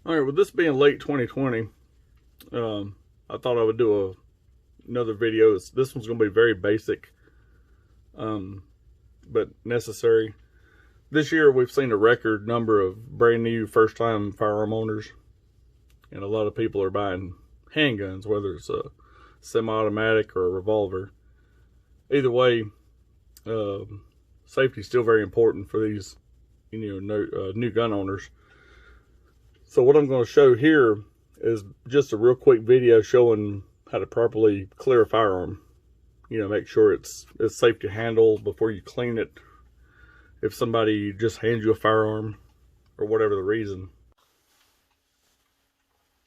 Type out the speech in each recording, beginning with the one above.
All right, with this being late 2020, I thought I would do another video. This one's going to be very basic, but necessary. This year, we've seen a record number of brand new first-time firearm owners, and a lot of people are buying handguns, whether it's a SemiAutomatic or a Revolver. Either way, safety is still very important for these, new gun owners. So what I'm going to show here is just a real quick video showing how to properly clear a firearm. Make sure it's safe to handle before you clean it. If somebody just hands you a firearm or whatever the reason.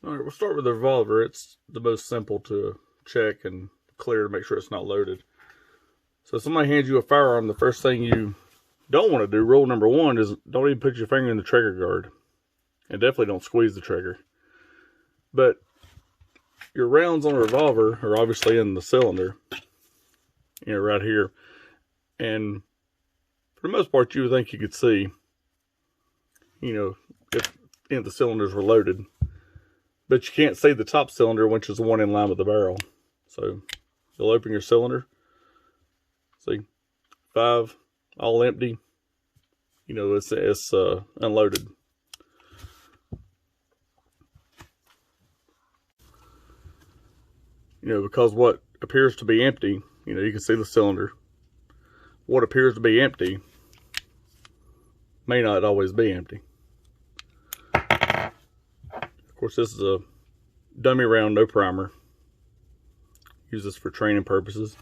All right, we'll start with the Revolver. It's the most simple to check and clear to make sure it's not loaded. So if somebody hands you a firearm, the first thing you don't want to do, rule number one, is don't even put your finger in the trigger guard. And definitely don't squeeze the trigger. But your rounds on a Revolver are obviously in the cylinder, right here. And for the most part, you would think you could see, if the cylinders were loaded. But you can't see the top cylinder, which is the one in line with the barrel. So you'll open your cylinder. See, 5, all empty. It's unloaded. Because what appears to be empty, you can see the cylinder. What appears to be empty may not always be empty. Of course, this is a dummy round, no primer. Use this for training purposes.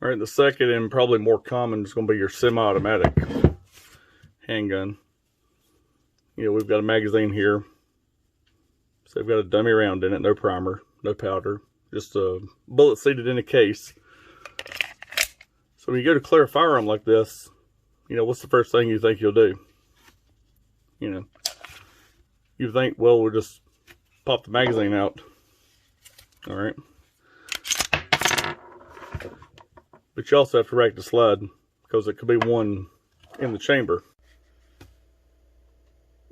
All right, the second and probably more common is going to be your semi-automatic handgun. We've got a magazine here. So they've got a dummy round in it, no primer, no powder, just a bullet seated in a case. So when you go to clear a firearm like this, what's the first thing you think you'll do? You think, well, we'll just pop the magazine out. All right. But you also have to rack the slide because it could be one in the chamber.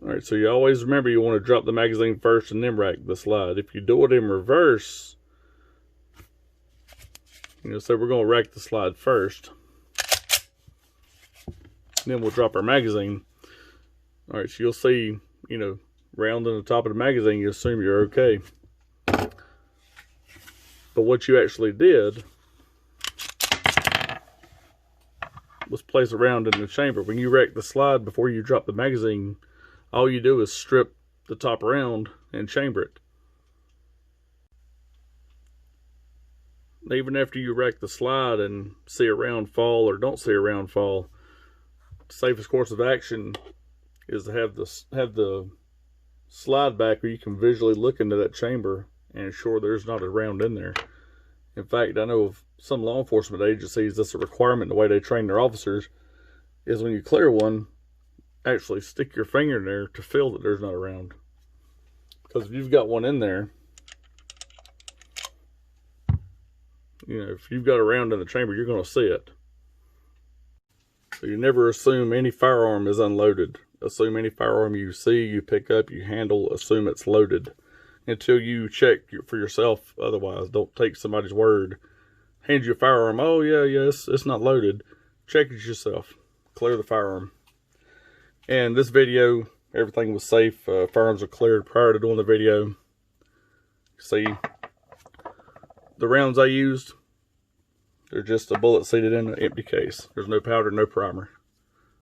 Alright, so you always remember you want to drop the magazine first and then rack the slide. If you do it in reverse, so we're going to rack the slide first. Then we'll drop our magazine. Alright, so you'll see, round in the top of the magazine, you assume you're okay. But what you actually did was place a round in the chamber. When you rack the slide before you drop the magazine, all you do is strip the top round and chamber it. Even after you rack the slide and see a round fall or don't see a round fall, the safest course of action is to have the slide back where you can visually look into that chamber and ensure there's not a round in there. In fact, I know of some law enforcement agencies, that's a requirement, the way they train their officers, is when you clear one, actually stick your finger in there to feel that there's not a round. Because if you've got one in there, if you've got a round in the chamber, you're going to see it. So you never assume any firearm is unloaded. Assume any firearm you see, you pick up, you handle, assume it's loaded until you check for yourself. Otherwise, don't take somebody's word. Hand you a firearm, oh yeah, it's not loaded. Check it yourself. Clear the firearm. And this video, everything was safe. Firearms were cleared prior to doing the video. See, the rounds I used, they're just a bullet seated in an empty case. There's no powder, no primer.